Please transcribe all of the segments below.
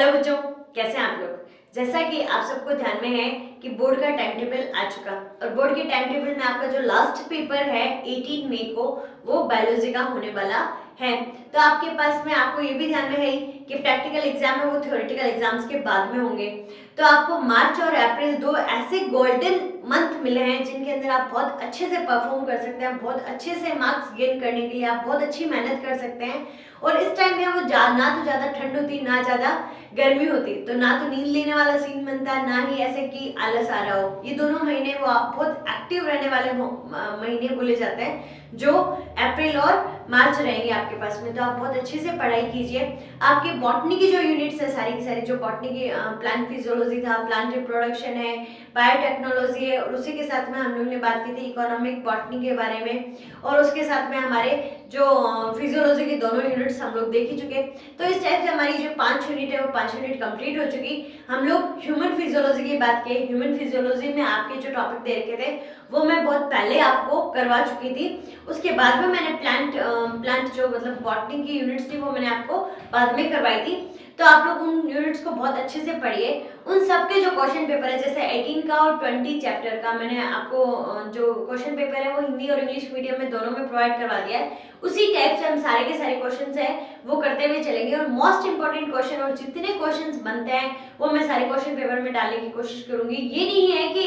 Hello बच्चों, कैसे हैं आप लोग। जैसा कि आप सबको ध्यान में है कि बोर्ड का टाइम टेबल आ चुका और बोर्ड के टाइम टेबल में आपका जो लास्ट पेपर है 18 मई को वो बायोलॉजी का होने वाला है। तो आपके पास में आपको ये भी ध्यान में है कि प्रैक्टिकल एग्जाम है वो थ्योरेटिकल एग्जाम्स के बाद में होंगे। तो आपको मार्च और अप्रैल दो ऐसे गोल्डन मंथ मिले हैं जिनके अंदर आप बहुत अच्छे से परफॉर्म कर सकते हैं, बहुत अच्छे से मार्क्स गेन करने के लिए आप बहुत अच्छी मेहनत कर सकते हैं। और इस टाइम में वो ना तो ज़्यादा ठंड होती ना ज़्यादा गर्मी होती, तो ना तो नींद लेने वाला सीन बनता है ना ही ऐसे कि आलस आ रहा हो। ये दोनों महीने वो आप बहुत एक्टिव रहने वाले महीने बोले जाते हैं जो अप्रैल और मार्च रहेंगे आपके पास में। तो आप बहुत अच्छे से पढ़ाई कीजिए। आपके बॉटनी की जो यूनिट्स है सारी की सारी, जो बॉटनी की प्लांट फिजियोलॉजी था, प्लांट रिप्रोडक्शन है, बायोटेक्नोलॉजी है, और उसी के साथ में हम लोग ने बात की थी इकोनॉमिक बॉटनी के बारे में, और उसके साथ में हमारे जो फिजियोलॉजी की दोनों यूनिट्स हम लोग देख ही चुके। तो इस टाइप से हमारी जो 5 यूनिट है वो 5 यूनिट कंप्लीट हो चुकी। हम लोग ह्यूमन फिजियोलॉजी की बात की। ह्यूमन फिजियोलॉजी में आपके जो टॉपिक दे रखे थे वो मैं बहुत पहले आपको करवा चुकी थी। उसके बाद में मैंने प्लांट जो मतलब बॉटनी की यूनिट्स थी वो मैंने आपको बाद में करवाई थी। तो आप लोग उन यूनिट्स को बहुत अच्छे से पढ़िए। उन सबके जो क्वेश्चन पेपर है जैसे 18 का और 20 चैप्टर का मैंने आपको जो क्वेश्चन पेपर है वो हिंदी और इंग्लिश मीडियम में दोनों में प्रोवाइड करवा दिया है। उसी टाइप से हम सारे के सारे क्वेश्चंस हैं वो करते हुए चलेंगे, और मोस्ट इंपॉर्टेंट क्वेश्चन और जितने क्वेश्चंस बनते हैं वो मैं सारे क्वेश्चन पेपर में डालने की कोशिश करूंगी। ये नहीं है कि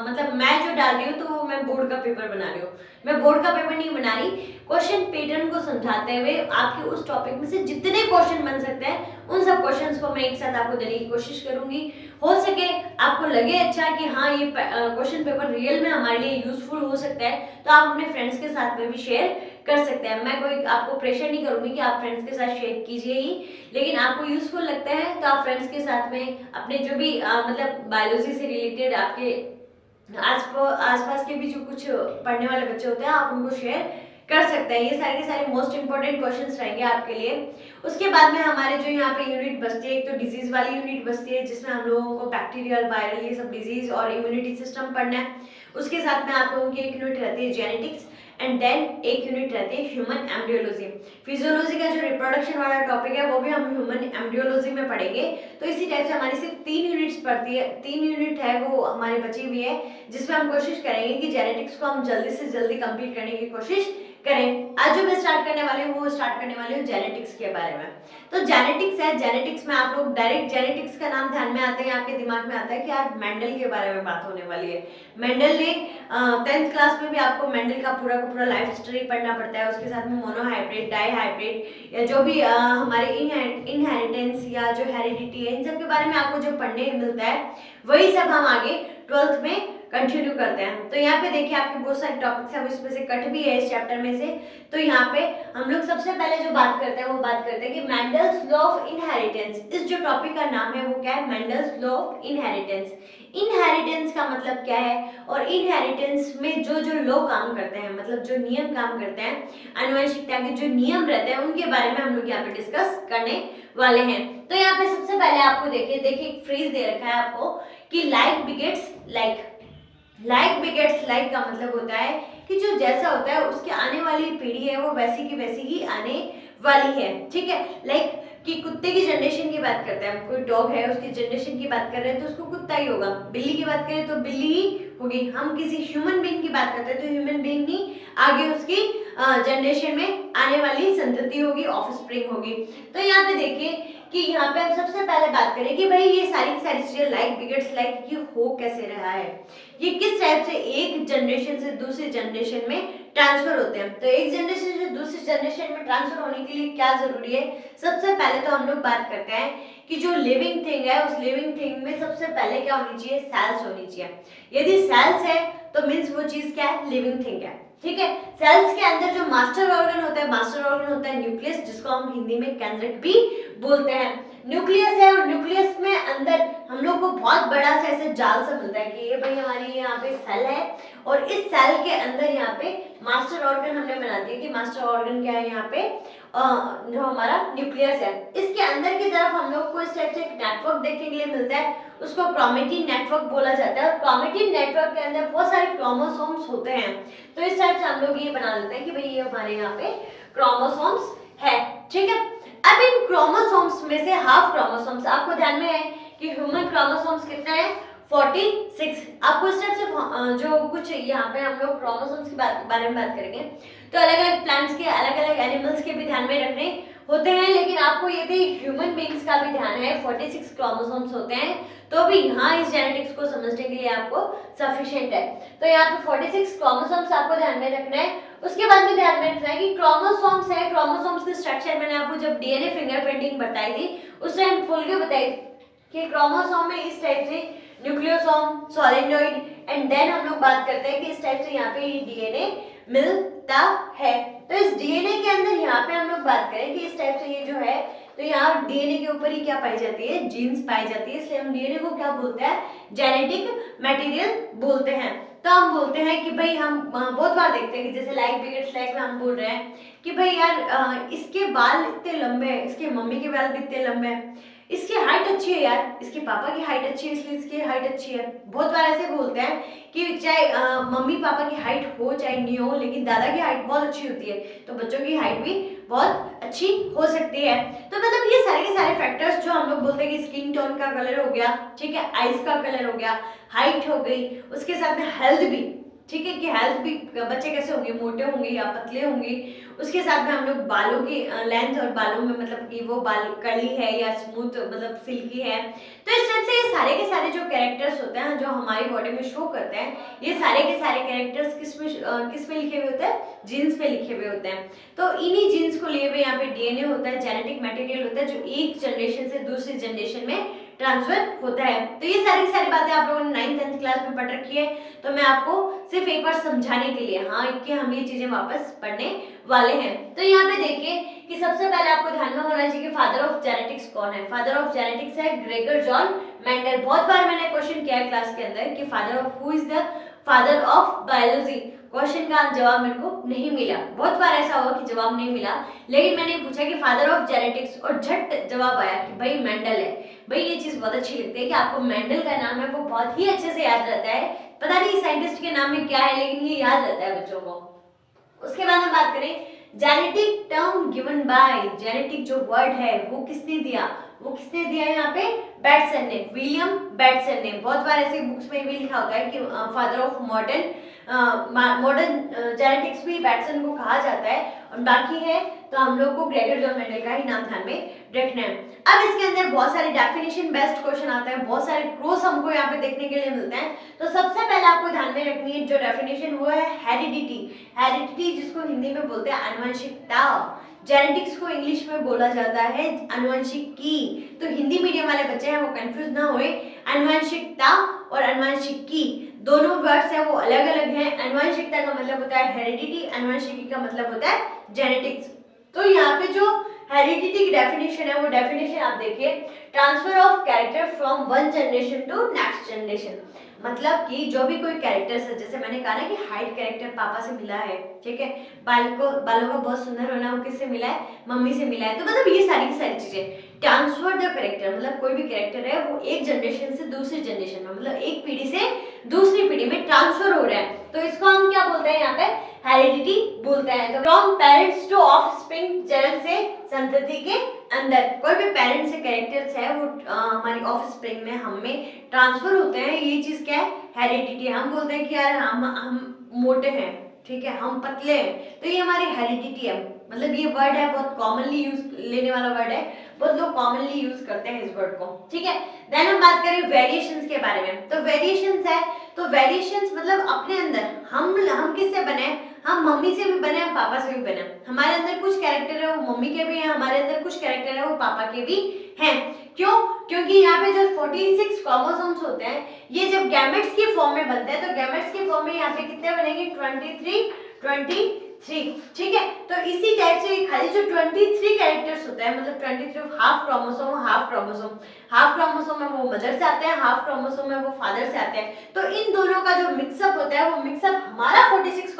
मतलब मैं जो डाल रही हूँ तो वो मैं बोर्ड का पेपर बना रही हूँ। मैं बोर्ड का पेपर नहीं बना रही, क्वेश्चन पैटर्न को समझाते हुए आपके उस टॉपिक में से जितने क्वेश्चन बन सकते हैं उन सब क्वेश्चंस को मैं एक साथ आपको देने की कोशिश करूंगी। हो सके आपको लगे अच्छा कि हाँ ये क्वेश्चन पेपर रियल में हमारे लिए यूजफुल हो सकता है तो आप अपने फ्रेंड्स के साथ में भी शेयर कर सकते हैं। मैं कोई आपको प्रेशर नहीं करूंगी कि आप फ्रेंड्स के साथ शेयर कीजिए ही, लेकिन आपको यूजफुल लगता है तो आप फ्रेंड्स के साथ में अपने जो भी मतलब बायोलॉजी से रिलेटेड आपके आसपास के भी जो कुछ पढ़ने वाले बच्चे होते हैं आप उनको शेयर कर सकते हैं। ये सारे के सारे मोस्ट इंपॉर्टेंट क्वेश्चंस रहेंगे आपके लिए। उसके बाद में हमारे जो यहाँ पे यूनिट बचती है, एक तो डिजीज वाली यूनिट बचती है जिसमें हम लोगों को बैक्टीरियल वायरल ये सब डिजीज और इम्यूनिटी सिस्टम पढ़ना है। उसके साथ में आप लोगों की एक यूनिट रहती है जेनेटिक्स, एंड देन एक यूनिट रहती है ह्यूमन एम्ब्रियोलॉजी। फिजियोलॉजी का जो रिप्रोडक्शन वाला टॉपिक है वो भी हम ह्यूमन एम्ब्रियोलॉजी में पढ़ेंगे। तो इसी टाइप से हमारी सिर्फ 3 यूनिट्स पढ़ती है, 3 यूनिट है वो हमारी बची हुई है, जिसमें हम कोशिश करेंगे कि जेनेटिक्स को हम जल्दी से जल्दी कंप्लीट करने की कोशिश करें। आज जो मैं स्टार्ट करने वाली हूँ वो स्टार्ट करने वाली हूँ जेनेटिक्स के बारे में। तो जेनेटिक्स है, जेनेटिक्स में आप लोग डायरेक्ट जेनेटिक्स का नाम ध्यान में आता है, आपके दिमाग में आता है कि आज मेंडल के बारे में बात होने वाली है। मेंडल ने 10th क्लास में भी आपको मेंडल का पूरा लाइफ स्टोरी पढ़ना पड़ता है। उसके साथ में मोनोहाइब्रिड, डाईहाइब्रिड या जो भी हमारे इनहेरिटेंस या जो हेरिडिटी है इन सब के बारे में आपको जो पढ़ने मिलता है वही सब हम आगे 12th में कंटिन्यू करते हैं। तो यहाँ पे देखिए आपके बहुत सारे टॉपिक्स हैं वो इसमें से कट भी है इस चैप्टर में से। तो यहाँ पे हम लोग सबसे पहले जो बात करते हैं वो बात करते हैं कि मेंडल्स लॉ ऑफ इनहेरिटेंस। इस जो टॉपिक का नाम है वो क्या है, Mendel's law of inheritance. Inheritance का मतलब क्या है और इनहेरिटेंस में जो जो लॉ काम करते हैं मतलब जो नियम काम करते हैं, आनुवंशिकता के जो नियम रहते हैं उनके बारे में हम लोग यहाँ पे डिस्कस करने वाले हैं। तो यहाँ पे सबसे पहले आपको देखिए एक फ्रेज दे रखा है आपको कि like begets like. Like begets like का मतलब होता है कि जो जैसा होता है उसके आने वाली पीढ़ी है वो वैसी की वैसी ही आने वाली है। ठीक है, लाइक कि कुत्ते की जनरेशन की बात करते हैं, कोई डॉग है उसकी जनरेशन की बात कर रहे हैं तो उसको कुत्ता ही होगा। बिल्ली की बात करें तो बिल्ली ही होगी। हम किसी ह्यूमन बीइंग की बात करते हैं तो ह्यूमन बीइंग ही आगे उसकी जनरेशन में आने वाली संतति होगी, ऑफस्प्रिंग होगी। तो यहाँ पे देखिए कि यहाँ पे हम सबसे पहले बात करें कि भाई ये सारी चीजें लाइक बिगेट्स लाइक ये हो कैसे रहा है, ये किस टाइप से एक जनरेशन से दूसरी जनरेशन में ट्रांसफर होते हैं। तो एक जनरेशन से दूसरी जनरेशन में ट्रांसफर होने के लिए क्या जरूरी है, सबसे पहले तो हम लोग बात करते हैं कि जो लिविंग थिंग है उस लिविंग थिंग में सबसे पहले क्या होनी चाहिए, सेल्स होनी चाहिए। यदि सेल्स है तो मीन्स वो चीज क्या है, लिविंग थिंग है। ठीक है, सेल्स के अंदर जो मास्टर ऑर्गन होता है न्यूक्लियस, जिसको हम हिंदी में केंद्रक भी बोलते हैं। न्यूक्लियस है और न्यूक्लियस में अंदर हम लोग को बहुत बड़ा सा ऐसे जाल सा मिलता है कि ये भाई हमारी यहाँ पे सेल है और इस सेल के अंदर यहाँ पे मास्टर ऑर्गन हमने बना दिया कि मास्टर ऑर्गन क्या है यहाँ पे जो हमारा न्यूक्लियस है। इसके अंदर की तरफ हम लोग को इस टाइप से एक नेटवर्क देखने के लिए मिलता है, उसको क्रोमेटिन नेटवर्क बोला जाता है। और क्रोमेटिन नेटवर्क के अंदर बहुत सारे क्रोमोसोम्स होते हैं। तो इस टाइप से हम लोग ये बना लेते हैं कि भाई ये हमारे यहाँ पे क्रोमोसोम्स है। ठीक है, अब इन क्रोमोसोम्स में से हाफ क्रोमोसोम्स, आपको ध्यान में है कि ह्यूमन क्रोमोसोम्स कितना है 46। आपको इस टाइप से जो कुछ यहाँ पे हम लोग क्रोमोसोम्स के बारे में बात करेंगे तो अलग अलग प्लांट्स के, अलग अलग एनिमल्स के भी ध्यान में रखने होते हैं, लेकिन आपको यदि ह्यूमन बींग्स का भी ध्यान है 46 क्रोमोसोम्स होते हैं, तो भी यहाँ इस जेनेटिक्स को समझने के लिए आपको सफिशिएंट है। तो यहाँ पे 46 क्रोमोसोम्स आपको ध्यान में रखना है। उसके बाद में ध्यान में रखना है कि क्रोमोसोम्स है, क्रोमोसोम्स की स्ट्रक्चर मैंने आपको जब डीएनए फिंगरप्रिंटिंग बताई थी उस टाइम खोल के बताई कि क्रोमोसोम में इस टाइप से न्यूक्लियोसोम, सोलेनॉइड एंड देन हम लोग बात करते हैं कि इस टाइप से यहाँ पे डीएनए मिलता है। तो इस डीएनए के अंदर यहाँ पे हम लोग बात करें कि इस टाइप से ये जो है, तो यहाँ डीएनए के ऊपर ही क्या पाई जाती है, जीन्स पाई जाती है, इसलिए हम डीएनए को क्या बोलते हैं, जेनेटिक मटेरियल बोलते हैं। तो हम बोलते हैं कि भाई हम बहुत बार देखते हैं कि जैसे लाइक बिगेट्स लाइक में हम बोल रहे हैं कि भाई यार इसके बाल इतने लंबे हैं, इसके मम्मी के बाल भी इतने लंबे हैं, इसकी हाइट अच्छी है यार, इसके पापा की हाइट अच्छी है इसलिए इसकी हाइट अच्छी है। बहुत बार ऐसे बोलते हैं कि चाहे मम्मी पापा की हाइट हो चाहे नहीं हो, लेकिन दादा की हाइट बहुत अच्छी होती है, तो बच्चों की हाइट भी बहुत अच्छी हो सकती है। तो मतलब ये सारे के सारे फैक्टर्स जो हम लोग बोलते हैं कि स्किन टोन का कलर हो गया, ठीक है, आइज का कलर हो गया, हाइट हो गई, उसके साथ में हेल्थ भी, ठीक है, कि हेल्थ भी बच्चे कैसे होंगे, मोटे होंगे या पतले होंगे, उसके साथ में हम लोग बालों की लेंथ और बालों में मतलब कि वो बाल कर्ली है या स्मूथ मतलब सिल्की है। तो इस टाइप से ये सारे के सारे जो कैरेक्टर्स होते हैं जो हमारी बॉडी में शो करते हैं, ये सारे के सारे कैरेक्टर्स किस में लिखे हुए होते हैं, जीन्स पे लिखे हुए होते हैं। तो इन्हीं जीन्स को लिए हुए यहाँ पे डीएनए होता है, जेनेटिक मटेरियल होता है, जो एक जनरेशन से दूसरी जनरेशन में ट्रांसफर होता है। तो ये सारी बातें आप लोगों ने 9th 10th क्लास में पढ़ रखी है, तो मैं आपको सिर्फ एक बार समझाने के लिए हाँ कि हम ये चीजें वापस पढ़ने वाले हैं। तो यहाँ पे देखिए कि सबसे पहले आपको ध्यान में होना चाहिए कि फादर ऑफ जेनेटिक्स कौन है। फादर ऑफ जेनेटिक्स है ग्रेगर जॉन मेंडल। बहुत बार मैंने क्वेश्चन किया है क्लास के अंदर कि father of who is the father of biology, question का जवाब मेरे को नहीं मिला, बहुत बार ऐसा हुआ कि जवाब नहीं मिला, लेकिन मैंने पूछा कि फादर ऑफ जेनेटिक्स और झट जवाब आया कि भाई मेंडल है। भाई ये चीज बहुत अच्छी लगती है कि आपको मेंडल का नाम है वो बहुत ही अच्छे से याद रहता है, पता नहीं साइंटिस्ट के नाम में क्या है लेकिन ये याद रहता है बच्चों को। उसके बाद हम बात करें genetic term given by, genetic जो वर्ड है वो किसने दिया, वो किसने दिया है यहाँ पे, बैटसन ने, विलियम बैटसन ने। बहुत बार ऐसे बुक्स में भी लिखा होता है कि फादर ऑफ मॉडर्न जेनेटिक्स भी बैटसन को कहा जाता है, और बाकी है तो हम लोग को ग्रेगर जॉन मेंडल का ही नाम ध्यान में रखना है। अब इसके अंदर बहुत सारे डेफिनेशन बेस्ड क्वेश्चन आते हैं, बहुत सारे क्रोस हमको यहाँ पे देखने के लिए मिलते हैं। तो सबसे पहले आपको ध्यान में रखनी है जो डेफिनेशन वो है हेरिडिटी। हेरिडिटी जिसको हिंदी में बोलते हैं आनुवंशिकता, जेनेटिक्स को इंग्लिश में बोला जाता है आनुवंशिकी। तो हिंदी मीडियम वाले बच्चे हैं वो कंफ्यूज ना होए, आनुवंशिकता और आनुवंशिकी दोनों वर्ड्स हैं वो अलग अलग हैं। आनुवंशिकता का मतलब होता है हेरिडिटी, आनुवंशिकी का मतलब होता है जेनेटिक्स। तो यहाँ पे जो हेरिडिटी की डेफिनेशन है वो डेफिनेशन आप देखिए, transfer of character from one generation to next generation. मतलब कि जो भी कोई कैरेक्टर्स है, जैसे मैंने कहा ना कि हाइट कैरेक्टर पापा से मिला है, ठीक है, बालों को बहुत सुंदर होना वो किससे मिला है, मम्मी से मिला है। तो मतलब ये सारी की सारी चीजें ट्रांसफर द कैरेक्टर, मतलब कोई भी कैरेक्टर है वो एक जनरेशन से दूसरी जनरेशन में, मतलब एक पीढ़ी से दूसरी पीढ़ी में ट्रांसफर हो रहा है, तो इसको हम क्या बोलते हैं यहाँ पे, हेरिडिटी बोलते हैं। तो फ्रॉम पेरेंट्स टू ऑफस्प्रिंग, जन्म से संतति के अंदर कोई भी पेरेंट्स से कैरेक्टर्स है वो हमारी ऑफस्प्रिंग में हमें ट्रांसफर होते हैं, ये चीज क्या है, हेरिडिटी। हम बोलते हैं कि यार हम मोटे हैं, ठीक है, हम पतले हैं, तो ये हमारी हेरिडिटी है। मतलब ये वर्ड है बहुत कॉमनली यूज लेने वाला वर्ड है, बहुत लोग कॉमनली यूज करते हैं इस वर्ड को, ठीक है। देन हम बात करें वेरिएशंस के बारे में। तो वेरिएशंस है, तो वेरिएशंस मतलब अपने अंदर हम किससे बने, हम मम्मी से भी बने, हम पापा से भी बने। हमारे अंदर कुछ कैरेक्टर है वो मम्मी के भी हैं, हमारे अंदर कुछ कैरेक्टर है वो पापा के भी हैं। क्यों, क्योंकि यहाँ पे जो 46 क्रोमोसोम्स होते हैं ये जब गैमेट्स की फॉर्म में बनते हैं, तो गैमेट्स की फॉर्म में यहाँ पे कितने बनेंगे, 23, ठीक है। तो इसी टाइप से खाली जो 23 कैरेक्टर्स होते हैं, मतलब 23 हाफ क्रोमोसोम है वो मदर से आते हैं, हाफ क्रोमोसोम है वो फादर से आते हैं। तो इन दोनों का जो मिक्सअप होता है वो मिक्सअप हमारा 46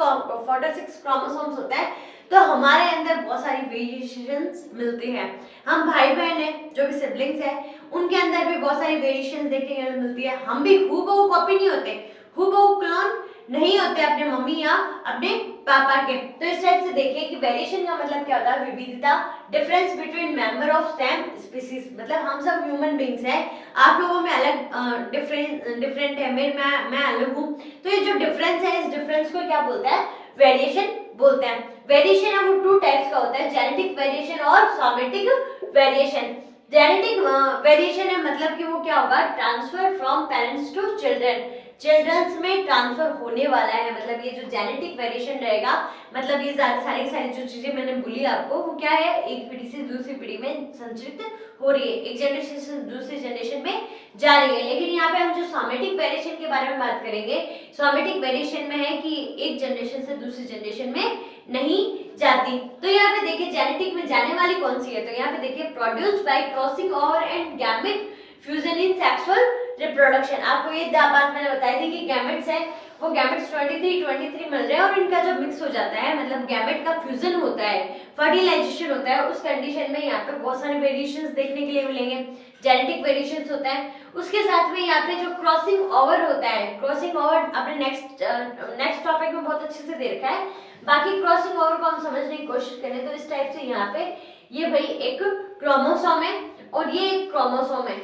क्रोमोसोम्स होता है। तो हमारे अंदर बहुत सारी वेरिएशंस मिलती हैं। हम भाई बहन हैं जो भी सिबलिंग्स हैं उनके अंदर भी बहुत सारी वेरिएशंस देखने को मिलती है। हम भी हूबहू कॉपी नहीं होते, हूबहू क्लोन नहीं होते अपने मम्मी या अपने पापा के। तो इस टाइप से देखिए कि वेरिएशन का मतलब क्या होता है, विविधता, difference between member of same species, मतलब हम सब ह्यूमन बींग्स हैं, आप लोगों में अलग डिफरेंट है, मैं अलग हूँ, तो ये जो डिफरेंस है इस डिफरेंस को क्या बोलते हैं, वेरिएशन बोलते हैं। वेरिएशन है वो टू टाइप्स का होता है, जेनेटिक वेरिएशन और सोमेटिक वेरिएशन। जेनेटिक वेरिएशन है मतलब कि वो क्या होगा, transfer from parents to children, childrens में ट्रांसफर होने वाला है, मतलब ये जो जेनेटिक वेरिएशन रहेगा, मतलब ये सारी सारी जो चीजें मैंने बोली आपको वो क्या है, एक पीढ़ी से दूसरी पीढ़ी में संचरित हो रही है, एक जनरेशन से दूसरी जनरेशन में जा रही है। लेकिन यहाँ पे हम जो सोमेटिक वेरिएशन के बारे में बात करेंगे, सोमेटिक वेरिएशन में है कि एक जनरेशन से दूसरी जनरेशन में नहीं जाती। तो यहाँ पे देखिए जेनेटिक में जाने वाली कौन सी है, तो यहाँ पे देखिए produced by crossing over and gamete fusion in sexual reproduction. आपको ये बात मैंने बताई थी कि गैमेट्स है वो गैमेट्स 23 मिल रहे हैं और इनका जब मिक्स हो जाता है, मतलब गैमेट का फ्यूजन होता है, फर्टिलाइजेशन होता है, उस कंडीशन में यहाँ पे बहुत सारे वेरिएशंस देखने के लिए मिलेंगे, जेनेटिक वेरिएशंस होता है। उसके साथ में यहाँ पे जो क्रॉसिंग ओवर होता है, क्रॉसिंग ओवर अपने नेक्स्ट टॉपिक में बहुत अच्छे से दे रखा है, बाकी क्रॉसिंग ओवर को हम समझने की कोशिश करें तो इस टाइप से यहाँ पे ये भाई एक क्रोमोसोम है और ये एक क्रोमोसोम है,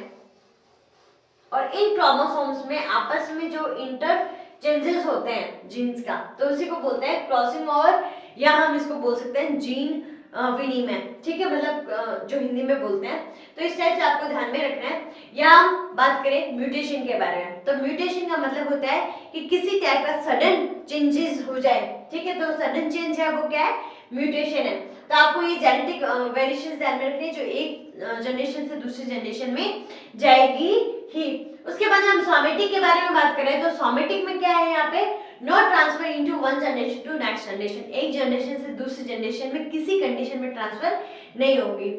और इन क्रोमोसोम्स में आपस में जो इंटर चेंजेस होते हैं जीन्स का, तो उसी को बोलते हैं क्रॉसिंग ओवर, या हम इसको बोल सकते हैं जीन विनिमय, ठीक है, मतलब जो हिंदी में बोलते हैं। तो इस टाइप से आपको ध्यान में रखना है। या हम बात करें म्यूटेशन के बारे में, तो म्यूटेशन का मतलब होता है कि किसी टाइप का सडन चेंजेस हो जाए, ठीक है, तो सडन चेंज है वो क्या है, म्यूटेशन है। तो आपको ये जेनेटिक वेरिएशंस ध्यान में रखनी है जो एक जनरेशन से दूसरी जनरेशन में जाएगी ही। उसके बाद हम सोमेटिक के बारे में बात करें तो सोमेटिक में क्या है, यहाँ पे not transfer into one generation to next generation, एक जनरेशन से दूसरी जनरेशन में किसी कंडीशन में ट्रांसफर नहीं होगी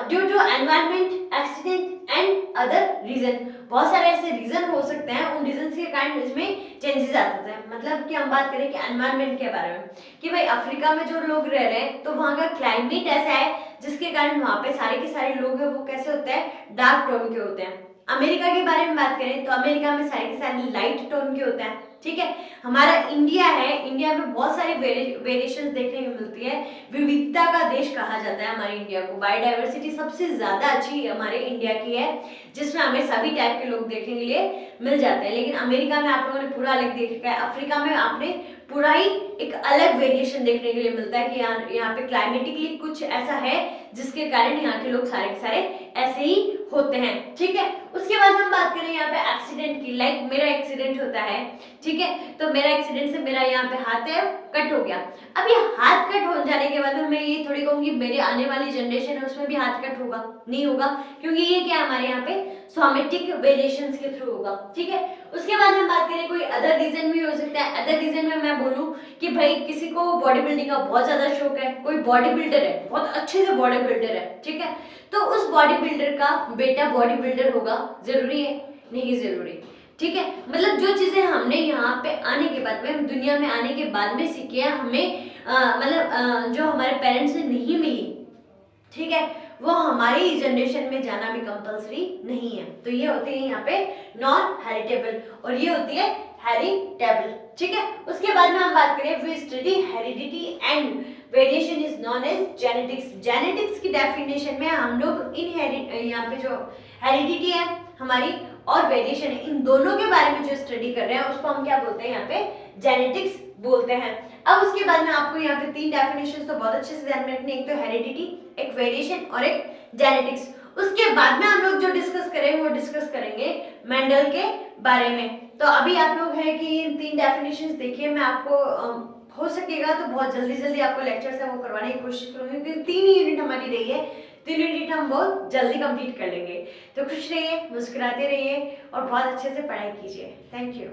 due to environment, accident and other reason. बहुत सारे ऐसे रीजन हो सकते हैं, उन रीजन के कारण इसमें चेंजेस आते हैं। मतलब कि हम बात करें कि एनवायरनमेंट के बारे में कि भाई अफ्रीका में जो लोग रह रहे हैं तो वहाँ का क्लाइमेट ऐसा है जिसके कारण वहाँ पे सारे के सारे लोग हैं वो कैसे होते हैं, डार्क टोन के होते हैं। अमेरिका के बारे में बात करें तो अमेरिका में सारे के सारे लाइट टोन के होते हैं, ठीक है। हमारा इंडिया है, इंडिया में बहुत सारी वेरिएशंस देखने को मिलती है, विविधता का देश कहा जाता है हमारे इंडिया को, बायोडाइवर्सिटी सबसे ज्यादा अच्छी हमारे इंडिया की है, जिसमें हमें सभी टाइप के लोग देखने के लिए मिल जाते हैं। लेकिन अमेरिका में आप लोगों ने पूरा अलग देखा है, अफ्रीका में आपने पूरा ही एक अलग वेरिएशन देखने के लिए मिलता है कि यहाँ पे क्लाइमेटिकली कुछ ऐसा है जिसके कारण यहाँ के लोग सारे के सारे ऐसे ही होते हैं, ठीक है। उसके बाद हम बात करें यहाँ पे एक्सीडेंट की, लाइक मेरा एक्सीडेंट होता है, ठीक है, तो मेरा एक्सीडेंट से मेरा यहाँ पे हाथ है कट हो गया। अब ये हाथ कट हो जाने के बाद मैं ये थोड़ी कहूंगी मेरी आने वाली जनरेशन है उसमें भी हाथ कट होगा, नहीं होगा, क्योंकि ये क्या हमारे यहाँ पे सोमेटिक वेरिएशंस के थ्रू होगा, ठीक है। उसके बाद हम बात करें कोई अदर रीजन भी हो सकता है। अदर रीजन में मैं बोलूं कि भाई किसी को बॉडी बिल्डिंग का बहुत ज्यादा शौक है, कोई बॉडी बिल्डर है, बहुत अच्छे से बॉडी बिल्डर है, ठीक है, तो उस बॉडी बिल्डर का बेटा बॉडी बिल्डर होगा, जरूरी है, नहीं जरूरी, ठीक है। मतलब जो चीजें हमने यहाँ पे आने के बाद में, दुनिया में आने के बाद में सीखी है, हमें जो हमारे पेरेंट्स से नहीं मिली, ठीक है, वो हमारी जनरेशन में जाना भी कंपलसरी नहीं है। तो ये होती है यहाँ पे नॉन हेरिटेबल और ये होती है हेरिटेबल, ठीक है। उसके बाद में हम बात करें we study heredity and variation is known as genetics. Genetics की डेफिनेशन में हम लोग यहाँ पे जो हेरिडिटी है हमारी और वेरिएशन है, इन दोनों के बारे में जो स्टडी कर रहे हैं उसको हम क्या बोलते हैं, यहाँ पे जेनेटिक्स बोलते हैं। अब उसके बाद में आपको यहाँ पे तीन डेफिनेशंस तो बहुत अच्छे से ध्यान में रखनी है, एक तो हेरिडिटी, एक वेरिएशन और एक जेनेटिक्स। उसके बाद में हम लोग जो डिस्कस करेंगे वो डिस्कस करेंगे मेंडल के बारे में। तो अभी आप लोग हैं कि इन तीन डेफिनेशंस देखिए, मैं आपको हो सकेगा तो बहुत जल्दी आपको लेक्चर है वो करवाने की कोशिश करूंगी, क्योंकि 3 यूनिट हमारी रही है, 3 यूनिट हम बहुत जल्दी कंप्लीट कर लेंगे। तो खुश रहिए, मुस्कुराते रहिए और बहुत अच्छे से पढ़ाई कीजिए। Thank you.